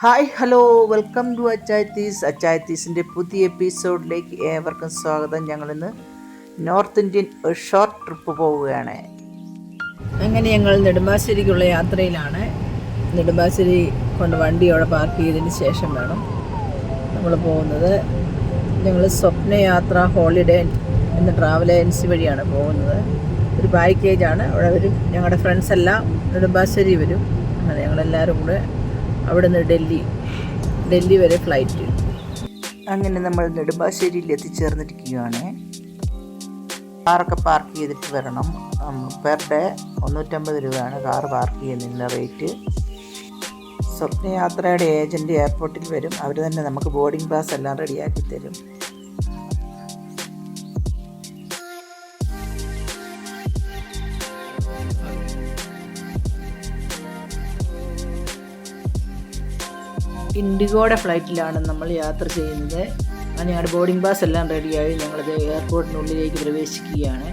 Hi hello welcome to അച്ചായത്തീസിൻ്റെ പുതിയ എപ്പിസോഡിലേക്ക് ഏവർക്കും സ്വാഗതം. ഞങ്ങളിന്ന് നോർത്ത് ഇന്ത്യൻ ഒരു ഷോർട്ട് ട്രിപ്പ് പോവുകയാണ്. അങ്ങനെ ഞങ്ങൾ നെടുമ്പാശ്ശേരിക്കുള്ള യാത്രയിലാണ്. നെടുമ്പാശ്ശേരി കൊണ്ട് വണ്ടി അവിടെ പാർക്ക് ചെയ്തതിന് ശേഷം വേണം നമ്മൾ പോകുന്നത്. ഞങ്ങൾ സ്വപ്നയാത്ര ഹോളിഡേ എന്ന ട്രാവൽ ഏജൻസി വഴിയാണ് പോകുന്നത്. ഒരു പാക്കേജാണ്. അവിടെ വരും, ഞങ്ങളുടെ ഫ്രണ്ട്സ് എല്ലാം നെടുമ്പാശ്ശേരി വരും. അങ്ങനെ ഞങ്ങളെല്ലാവരും കൂടെ അവിടെ നിന്ന് ഡൽഹി വരെ ഫ്ലൈറ്റ്. അങ്ങനെ നമ്മൾ നെടുമ്പാശ്ശേരിയിൽ എത്തിച്ചേർന്നിരിക്കുകയാണ്. കാറൊക്കെ പാർക്ക് ചെയ്തിട്ട് വരണം. പെർ ഡേ 350 രൂപയാണ് കാർ പാർക്ക് ചെയ്യുന്നതിൻ്റെ റേറ്റ്. സ്വപ്നയാത്രയുടെ ഏജൻറ്റ് എയർപോർട്ടിൽ വരും. അവർ തന്നെ നമുക്ക് ബോർഡിംഗ് പാസ് എല്ലാം റെഡിയാക്കി തരും. ഇൻഡിഗോയുടെ ഫ്ലൈറ്റിലാണ് നമ്മൾ യാത്ര ചെയ്യുന്നത്. അങ്ങനെ ഞങ്ങളുടെ ബോർഡിംഗ് പാസ് എല്ലാം റെഡിയായി ഞങ്ങളത് എയർപോർട്ടിനുള്ളിലേക്ക് പ്രവേശിക്കുകയാണ്.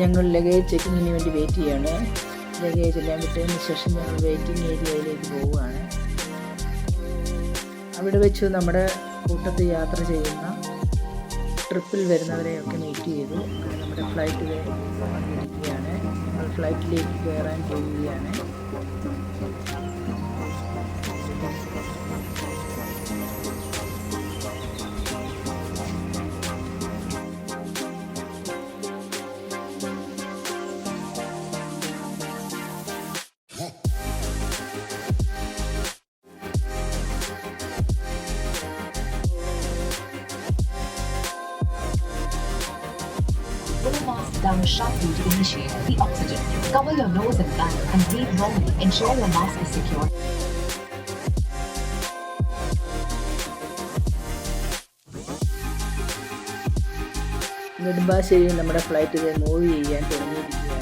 ഞങ്ങൾ ലഗേജ് ചെക്കിങ്ങിന് വേണ്ടി വെയിറ്റ് ചെയ്യാണ്. ലഗേജ് എല്ലാം വിട്ടതിന് ശേഷം ഞങ്ങൾ വെയിറ്റിംഗ് ഏരിയയിലേക്ക് പോവുകയാണ്. അവിടെ വെച്ച് നമ്മുടെ കൂട്ടത്തിൽ യാത്ര ചെയ്യുന്ന ട്രിപ്പിൽ വരുന്നവരെയൊക്കെ മീറ്റ് ചെയ്തു. നമ്മുടെ ഫ്ലൈറ്റ് വന്നിരിക്കുകയാണ്. ഞങ്ങൾ ഫ്ലൈറ്റിലേക്ക് കയറാൻ പോവുകയാണ്. Pull a mask down sharply to initiate the oxygen. Cover your nose and mouth and breathe normally. Ensure your mask is secure. നെടുമ്പാശ്ശേരിയിൽ നമ്മുടെ ഫ്ലൈറ്റ് മൂവ് ചെയ്യാൻ തുടങ്ങിയിരിക്കുകയാണ്.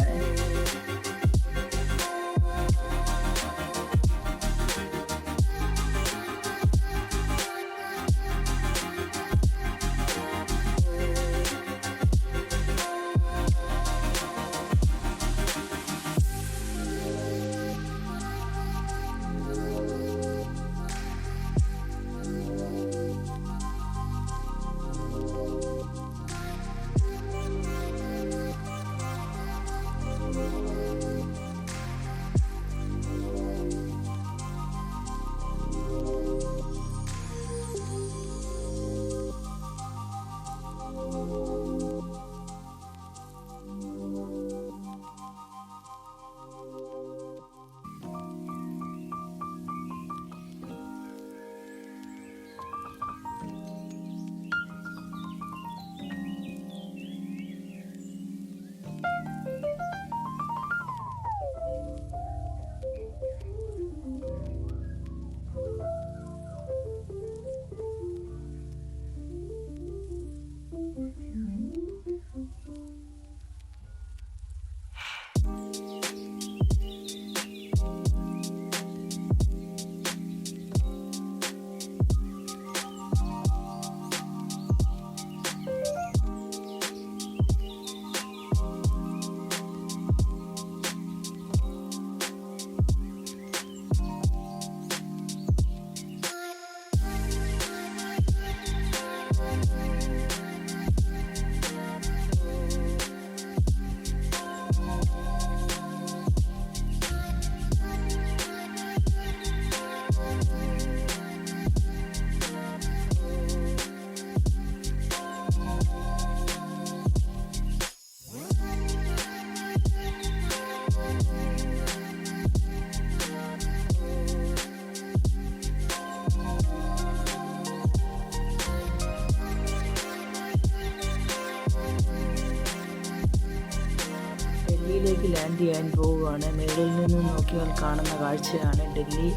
ഡൽഹിയിലേക്ക് ലാൻഡ് ചെയ്യാൻ പോവുകയാണ്. മേളിൽ നിന്ന് നോക്കിയാൽ കാണുന്ന കാഴ്ചയാണ് ഡൽഹി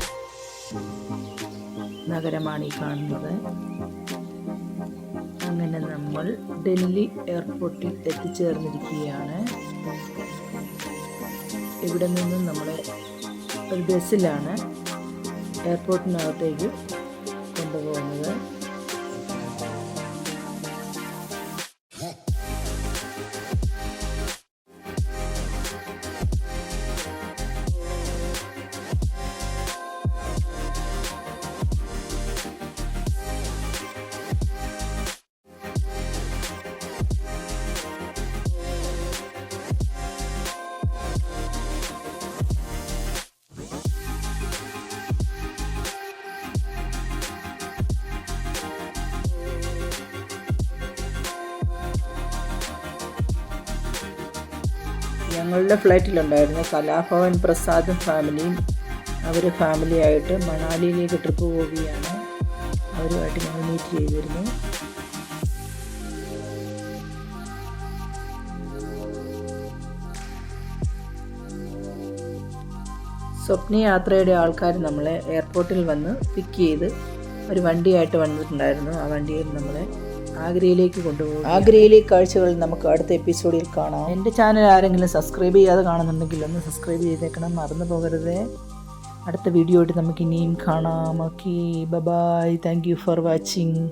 നഗരമാണ് ഈ കാണുന്നത്. അങ്ങനെ നമ്മൾ ഡൽഹി എയർപോർട്ടിൽ എത്തിച്ചേർന്നിരിക്കുകയാണ്. ഇവിടെ നിന്നും നമ്മൾ ഒരു ബസ്സിലാണ് എയർപോർട്ടിനകത്തേക്ക് കൊണ്ടുപോകുന്നത്. ഞങ്ങളുടെ ഫ്ലൈറ്റിലുണ്ടായിരുന്ന കലാഭവൻ പ്രസാദും ഫാമിലിയും അവർ ഫാമിലിയായിട്ട് മണാലിയിലേക്ക് ട്രിപ്പ് പോവുകയാണ്. അവരുമായിട്ട് ഞങ്ങൾ മീറ്റ് ചെയ്തിരുന്നു. സ്വപ്ന യാത്രയുടെ ആൾക്കാർ നമ്മളെ എയർപോർട്ടിൽ വന്ന് പിക്ക് ചെയ്ത് ഒരു വണ്ടിയായിട്ട് വന്നിട്ടുണ്ടായിരുന്നു. ആ വണ്ടിയിൽ നമ്മളെ ആഗ്രയിലേക്ക് കൊണ്ടുപോകും. ആഗ്രയിലെ കാഴ്ചകൾ നമുക്ക് അടുത്ത എപ്പിസോഡിൽ കാണാം. എൻ്റെ ചാനൽ ആരെങ്കിലും സബ്സ്ക്രൈബ് ചെയ്യാതെ കാണുന്നുണ്ടെങ്കിൽ ഒന്ന് സബ്സ്ക്രൈബ് ചെയ്തേക്കണം, മറന്നു പോകരുത്. അടുത്ത വീഡിയോ ആയിട്ട് നമുക്ക് ഇനിയും കാണാം. Okay, bye. Thank you for watching.